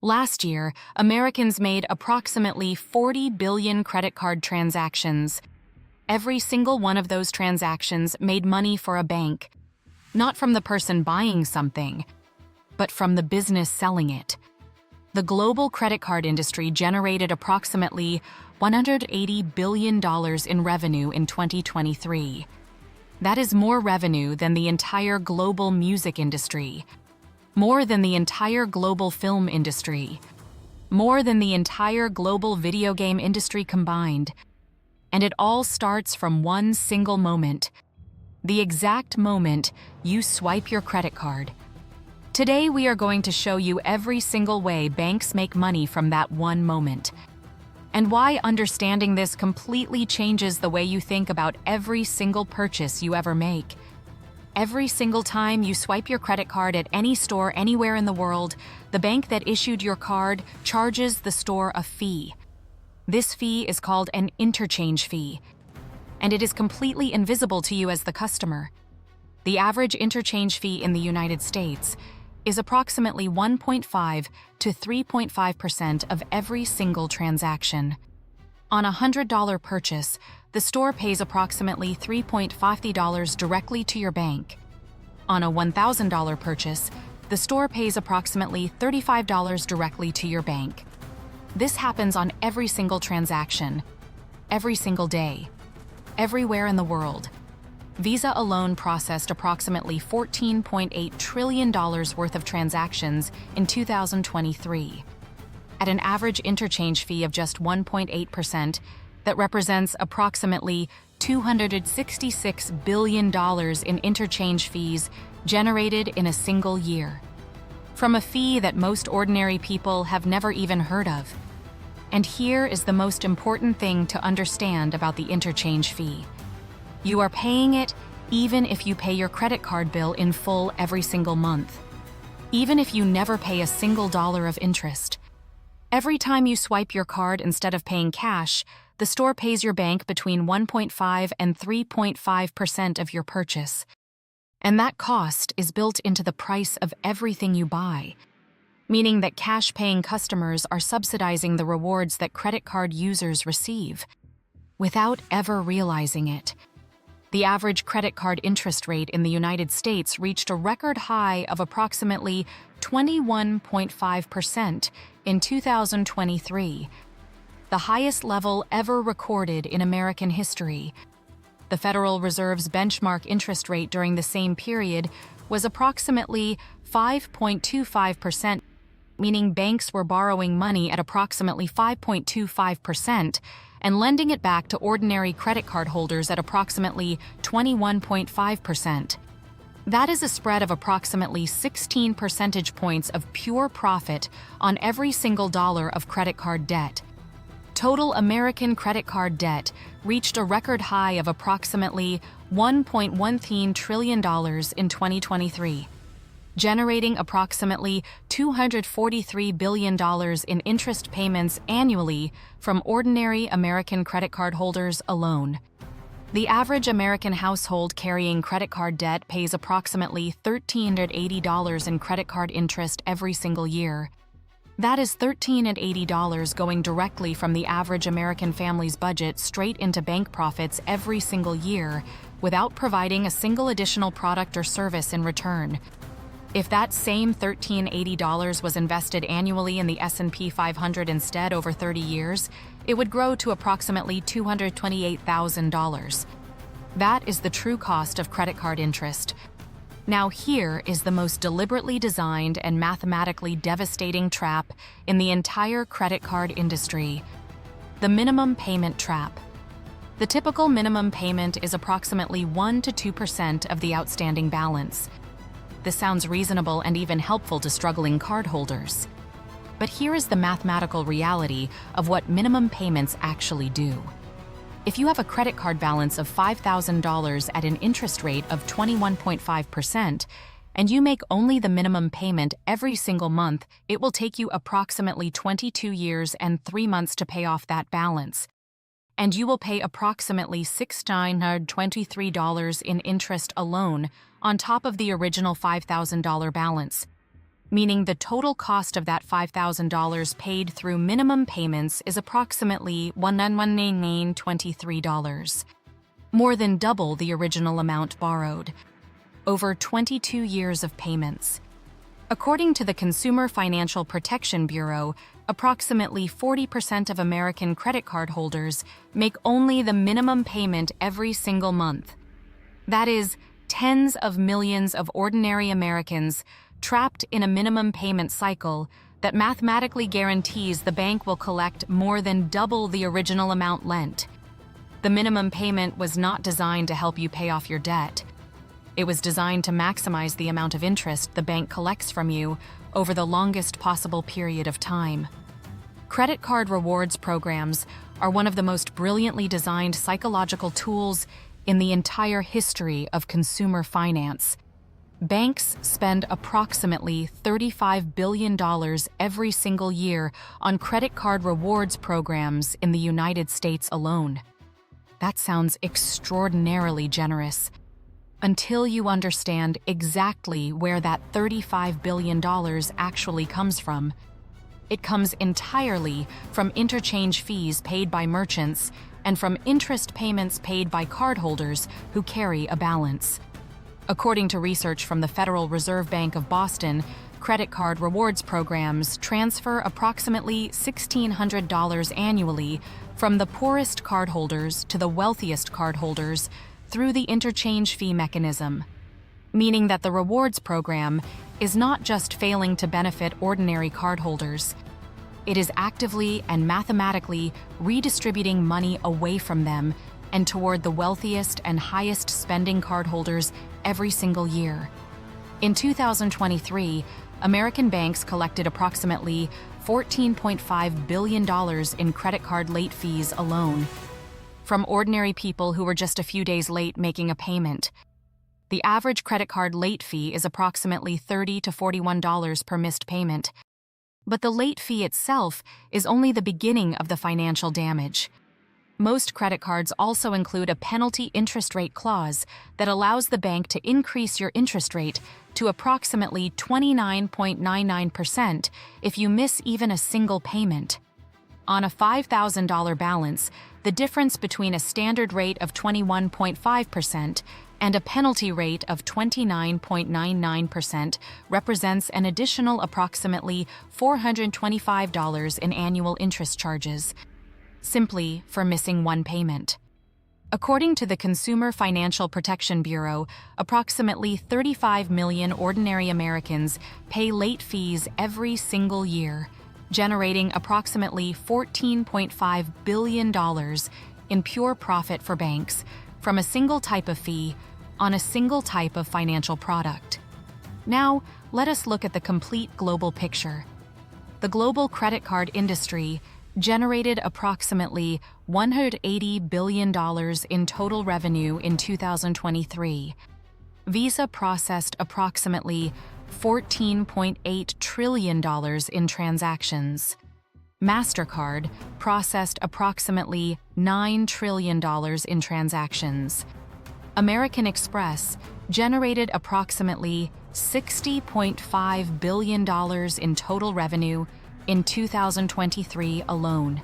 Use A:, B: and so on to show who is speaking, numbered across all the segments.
A: Last year, Americans made approximately 40 billion credit card transactions. Every single one of those transactions made money for a bank, not from the person buying something, but from the business selling it. The global credit card industry generated approximately $180 billion in revenue in 2023. That is more revenue than the entire global music industry, more than the entire global film industry, more than the entire global video game industry combined. And it all starts from one single moment, the exact moment you swipe your credit card. Today, we are going to show you every single way banks make money from that one moment, and why understanding this completely changes the way you think about every single purchase you ever make. Every single time you swipe your credit card at any store anywhere in the world, the bank that issued your card charges the store a fee. This fee is called an interchange fee, and it is completely invisible to you as the customer. The average interchange fee in the United States is approximately 1.5 to 3.5% of every single transaction. On a $100 purchase, the store pays approximately $3.50 directly to your bank. On a $1,000 purchase, the store pays approximately $35 directly to your bank. This happens on every single transaction, every single day, everywhere in the world. Visa alone processed approximately $14.8 trillion worth of transactions in 2023. At an average interchange fee of just 1.8%, that represents approximately $266 billion in interchange fees generated in a single year, from a fee that most ordinary people have never even heard of. And here is the most important thing to understand about the interchange fee. You are paying it even if you pay your credit card bill in full every single month, even if you never pay a single dollar of interest. Every time you swipe your card instead of paying cash, the store pays your bank between 1.5 and 3.5% of your purchase. And that cost is built into the price of everything you buy, meaning that cash-paying customers are subsidizing the rewards that credit card users receive, without ever realizing it. The average credit card interest rate in the United States reached a record high of approximately 21.5% in 2023, the highest level ever recorded in American history. The Federal Reserve's benchmark interest rate during the same period was approximately 5.25%, meaning banks were borrowing money at approximately 5.25% and lending it back to ordinary credit card holders at approximately 21.5%. That is a spread of approximately 16 percentage points of pure profit on every single dollar of credit card debt. Total American credit card debt reached a record high of approximately $1.13 trillion in 2023, generating approximately $243 billion in interest payments annually from ordinary American credit card holders alone. The average American household carrying credit card debt pays approximately $1,380 in credit card interest every single year. That is $1,380 going directly from the average American family's budget straight into bank profits every single year, without providing a single additional product or service in return. If that same $1,380 was invested annually in the S&P 500 instead over 30 years, it would grow to approximately $228,000. That is the true cost of credit card interest. Now here is the most deliberately designed and mathematically devastating trap in the entire credit card industry: the minimum payment trap. The typical minimum payment is approximately 1 to 2% of the outstanding balance. This sounds reasonable and even helpful to struggling cardholders. But here is the mathematical reality of what minimum payments actually do. If you have a credit card balance of $5,000 at an interest rate of 21.5%, and you make only the minimum payment every single month, it will take you approximately 22 years and 3 months to pay off that balance. And you will pay approximately $623 in interest alone on top of the original $5,000 balance. meaning the total cost of that $5,000 paid through minimum payments is approximately $1,923, more than double the original amount borrowed. Over 22 years of payments. According to the Consumer Financial Protection Bureau, approximately 40% of American credit card holders make only the minimum payment every single month. That is, tens of millions of ordinary Americans trapped in a minimum payment cycle that mathematically guarantees the bank will collect more than double the original amount lent. The minimum payment was not designed to help you pay off your debt. It was designed to maximize the amount of interest the bank collects from you over the longest possible period of time. Credit card rewards programs are one of the most brilliantly designed psychological tools in the entire history of consumer finance. Banks spend approximately $35 billion every single year on credit card rewards programs in the United States alone. That sounds extraordinarily generous, until you understand exactly where that $35 billion actually comes from. It comes entirely from interchange fees paid by merchants and from interest payments paid by cardholders who carry a balance. According to research from the Federal Reserve Bank of Boston, credit card rewards programs transfer approximately $1,600 annually from the poorest cardholders to the wealthiest cardholders through the interchange fee mechanism, meaning that the rewards program is not just failing to benefit ordinary cardholders. It is actively and mathematically redistributing money away from them and toward the wealthiest and highest spending cardholders every single year. In 2023, American banks collected approximately $14.5 billion in credit card late fees alone from ordinary people who were just a few days late making a payment. The average credit card late fee is approximately $30 to $41 per missed payment. But the late fee itself is only the beginning of the financial damage. Most credit cards also include a penalty interest rate clause that allows the bank to increase your interest rate to approximately 29.99% if you miss even a single payment. On a $5,000 balance, the difference between a standard rate of 21.5% and a penalty rate of 29.99% represents an additional approximately $425 in annual interest charges, simply for missing one payment. According to the Consumer Financial Protection Bureau, approximately 35 million ordinary Americans pay late fees every single year, generating approximately $14.5 billion in pure profit for banks from a single type of fee on a single type of financial product. Now, let us look at the complete global picture. The global credit card industry generated approximately $180 billion in total revenue in 2023. Visa processed approximately $14.8 trillion in transactions. MasterCard processed approximately $9 trillion in transactions. American Express generated approximately $60.5 billion in total revenue in 2023 alone.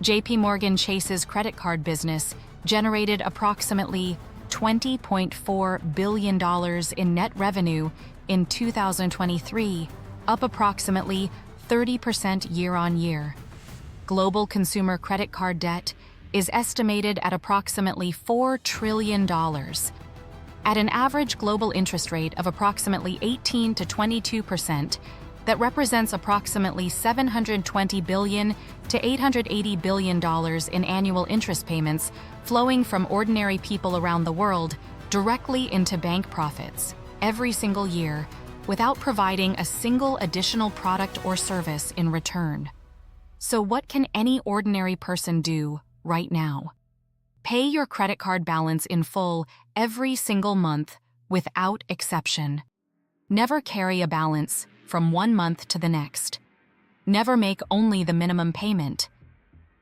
A: JP Morgan Chase's credit card business generated approximately $20.4 billion in net revenue in 2023, up approximately 30% year-on-year. Global consumer credit card debt is estimated at approximately $4 trillion. At an average global interest rate of approximately 18 to 22%, that represents approximately $720 billion to $880 billion in annual interest payments flowing from ordinary people around the world directly into bank profits every single year without providing a single additional product or service in return. So what can any ordinary person do right now? Pay your credit card balance in full every single month without exception. Never carry a balance from one month to the next. Never make only the minimum payment.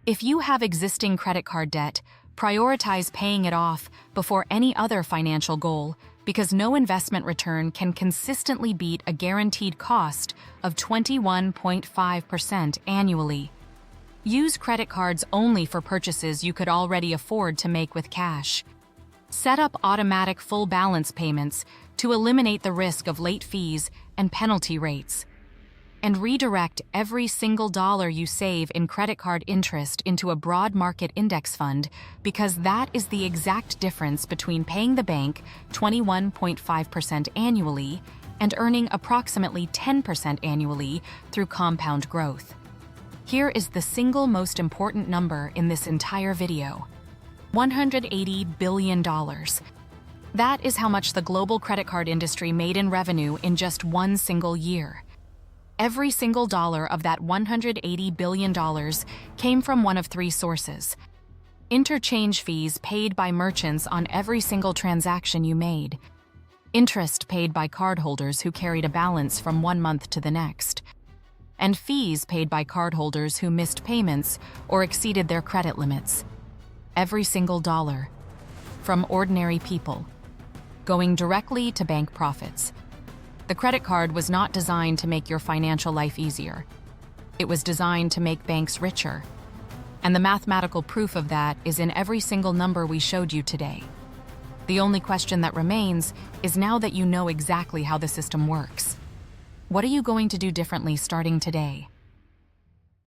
A: If you have existing credit card debt, prioritize paying it off before any other financial goal, because no investment return can consistently beat a guaranteed cost of 21.5% annually. Use credit cards only for purchases you could already afford to make with cash. Set up automatic full balance payments to eliminate the risk of late fees and penalty rates. And redirect every single dollar you save in credit card interest into a broad market index fund, because that is the exact difference between paying the bank 21.5% annually and earning approximately 10% annually through compound growth. Here is the single most important number in this entire video: $180 billion. That is how much the global credit card industry made in revenue in just one single year. Every single dollar of that $180 billion came from one of three sources: interchange fees paid by merchants on every single transaction you made, interest paid by cardholders who carried a balance from one month to the next, and fees paid by cardholders who missed payments or exceeded their credit limits. Every single dollar, from ordinary people, going directly to bank profits. The credit card was not designed to make your financial life easier. It was designed to make banks richer. And the mathematical proof of that is in every single number we showed you today. The only question that remains is, now that you know exactly how the system works, what are you going to do differently starting today?